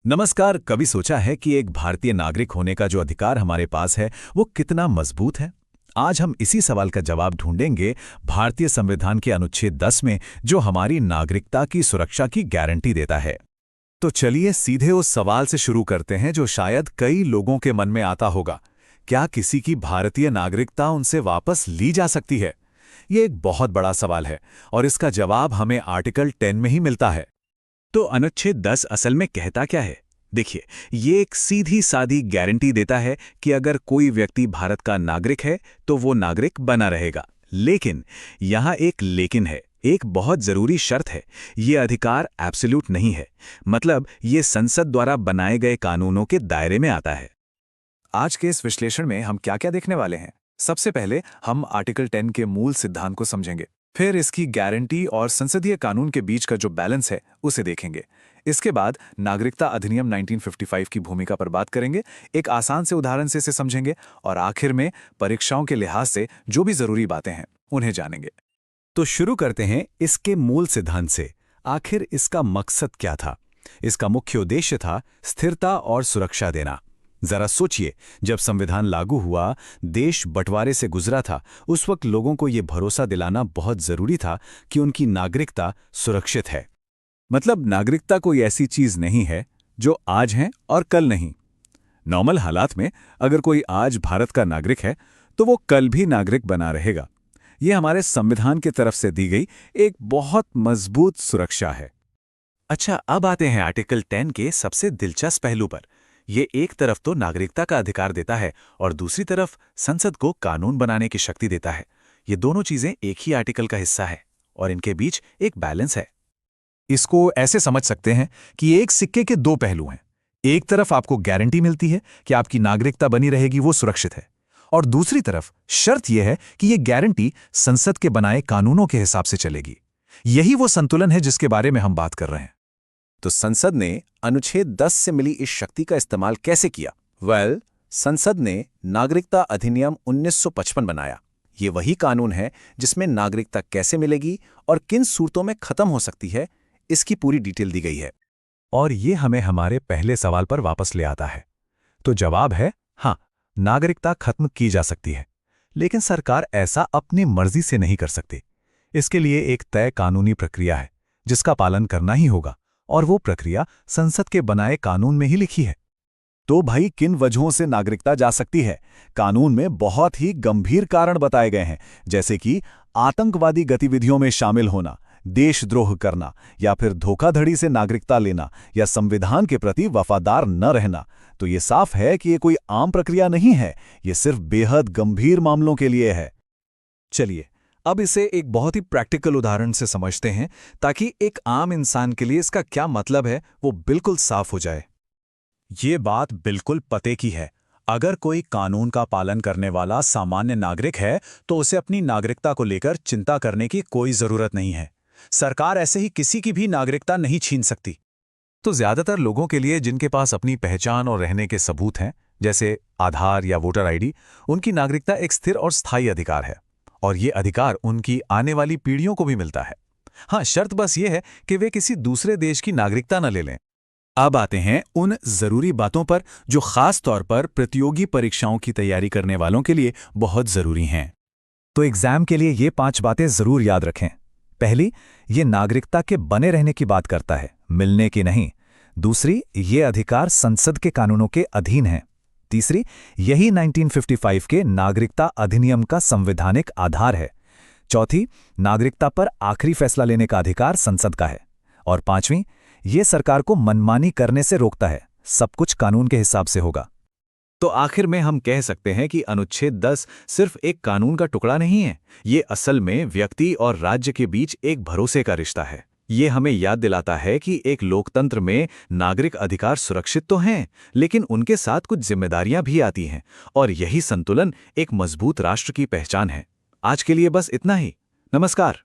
नमस्कार। कभी सोचा है कि एक भारतीय नागरिक होने का जो अधिकार हमारे पास है वो कितना मजबूत है? आज हम इसी सवाल का जवाब ढूंढेंगे भारतीय संविधान के अनुच्छेद 10 में, जो हमारी नागरिकता की सुरक्षा की गारंटी देता है। तो चलिए सीधे उस सवाल से शुरू करते हैं जो शायद कई लोगों के मन में आता होगा। क्या किसी की भारतीय नागरिकता उनसे वापस ली जा सकती है? ये एक बहुत बड़ा सवाल है और इसका जवाब हमें आर्टिकल 10 में ही मिलता है। तो अनुच्छेद 10 असल में कहता क्या है? देखिए, ये एक सीधी सादी गारंटी देता है कि अगर कोई व्यक्ति भारत का नागरिक है तो वो नागरिक बना रहेगा। लेकिन यहाँ एक लेकिन है, एक बहुत जरूरी शर्त है। ये अधिकार एब्सोल्यूट नहीं है, मतलब ये संसद द्वारा बनाए गए कानूनों के दायरे में आता है। आज के इस विश्लेषण में हम क्या-क्या देखने वाले हैं? सबसे पहले हम आर्टिकल 10 के मूल सिद्धांत को समझेंगे। फिर इसकी गारंटी और संसदीय कानून के बीच का जो बैलेंस है उसे देखेंगे। इसके बाद नागरिकता अधिनियम 1955 की भूमिका पर बात करेंगे, एक आसान से उदाहरण से इसे समझेंगे और आखिर में परीक्षाओं के लिहाज से जो भी जरूरी बातें हैं उन्हें जानेंगे। तो शुरू करते हैं इसके मूल सिद्धांत से। आखिर इसका मकसद क्या था? इसका मुख्य उद्देश्य था स्थिरता और सुरक्षा देना। जरा सोचिए, जब संविधान लागू हुआ, देश बंटवारे से गुजरा था, उस वक्त लोगों को यह भरोसा दिलाना बहुत जरूरी था कि उनकी नागरिकता सुरक्षित है। मतलब नागरिकता कोई ऐसी चीज नहीं है जो आज है और कल नहीं। नॉर्मल हालात में अगर कोई आज भारत का नागरिक है तो वो कल भी नागरिक बना रहेगा। ये हमारे संविधान की तरफ से दी गई एक बहुत मजबूत सुरक्षा है। अच्छा, अब आते हैं आर्टिकल 10 के सबसे दिलचस्प पहलू पर। ये एक तरफ तो नागरिकता का अधिकार देता है और दूसरी तरफ संसद को कानून बनाने की शक्ति देता है। ये दोनों चीजें एक ही आर्टिकल का हिस्सा है और इनके बीच एक बैलेंस है। इसको ऐसे समझ सकते हैं कि एक सिक्के के दो पहलू हैं। एक तरफ आपको गारंटी मिलती है कि आपकी नागरिकता बनी रहेगी, वो सुरक्षित है, और दूसरी तरफ शर्त यह है कि ये गारंटी संसद के बनाए कानूनों के हिसाब से चलेगी। यही वो संतुलन है जिसके बारे में हम बात कर रहे हैं। तो संसद ने अनुच्छेद 10 से मिली इस शक्ति का इस्तेमाल कैसे किया? संसद ने नागरिकता अधिनियम 1955 बनाया। ये वही कानून है जिसमें नागरिकता कैसे मिलेगी और किन सूरतों में खत्म हो सकती है, इसकी पूरी डिटेल दी गई है। और ये हमें हमारे पहले सवाल पर वापस ले आता है। तो जवाब है हाँ, नागरिकता खत्म की जा सकती है, लेकिन सरकार ऐसा अपनी मर्जी से नहीं कर सकती। इसके लिए एक तय कानूनी प्रक्रिया है जिसका पालन करना ही होगा, और वो प्रक्रिया संसद के बनाए कानून में ही लिखी है। तो भाई, किन वजहों से नागरिकता जा सकती है? कानून में बहुत ही गंभीर कारण बताए गए हैं, जैसे कि आतंकवादी गतिविधियों में शामिल होना, देशद्रोह करना, या फिर धोखाधड़ी से नागरिकता लेना, या संविधान के प्रति वफादार न रहना। तो ये साफ है कि ये कोई आम प्रक्रिया नहीं है, ये सिर्फ बेहद गंभीर मामलों के लिए है। चलिए अब इसे एक बहुत ही प्रैक्टिकल उदाहरण से समझते हैं, ताकि एक आम इंसान के लिए इसका क्या मतलब है वो बिल्कुल साफ हो जाए। ये बात बिल्कुल पते की है। अगर कोई कानून का पालन करने वाला सामान्य नागरिक है तो उसे अपनी नागरिकता को लेकर चिंता करने की कोई जरूरत नहीं है। सरकार ऐसे ही किसी की भी नागरिकता नहीं छीन सकती। तो ज्यादातर लोगों के लिए जिनके पास अपनी पहचान और रहने के सबूत हैं, जैसे आधार या वोटर आईडी, उनकी नागरिकता एक स्थिर और स्थायी अधिकार है, और ये अधिकार उनकी आने वाली पीढ़ियों को भी मिलता है। हाँ, शर्त बस ये है कि वे किसी दूसरे देश की नागरिकता न ले लें। अब आते हैं उन जरूरी बातों पर जो खास तौर पर प्रतियोगी परीक्षाओं की तैयारी करने वालों के लिए बहुत जरूरी हैं। तो एग्जाम के लिए ये 5 बातें जरूर याद रखें। पहली, ये नागरिकता के बने रहने की बात करता है, मिलने की नहीं। दूसरी, ये अधिकार संसद के कानूनों के अधीन है। तीसरी, यही 1955 के नागरिकता अधिनियम का संवैधानिक आधार है। चौथी, नागरिकता पर आखिरी फैसला लेने का अधिकार संसद का है। और पांचवीं, ये सरकार को मनमानी करने से रोकता है, सब कुछ कानून के हिसाब से होगा। तो आखिर में हम कह सकते हैं कि अनुच्छेद 10 सिर्फ एक कानून का टुकड़ा नहीं है, ये असल में व्यक्ति और राज्य के बीच एक भरोसे का रिश्ता है। ये हमें याद दिलाता है कि एक लोकतंत्र में नागरिक अधिकार सुरक्षित तो हैं, लेकिन उनके साथ कुछ जिम्मेदारियां भी आती हैं, और यही संतुलन एक मजबूत राष्ट्र की पहचान है। आज के लिए बस इतना ही। नमस्कार।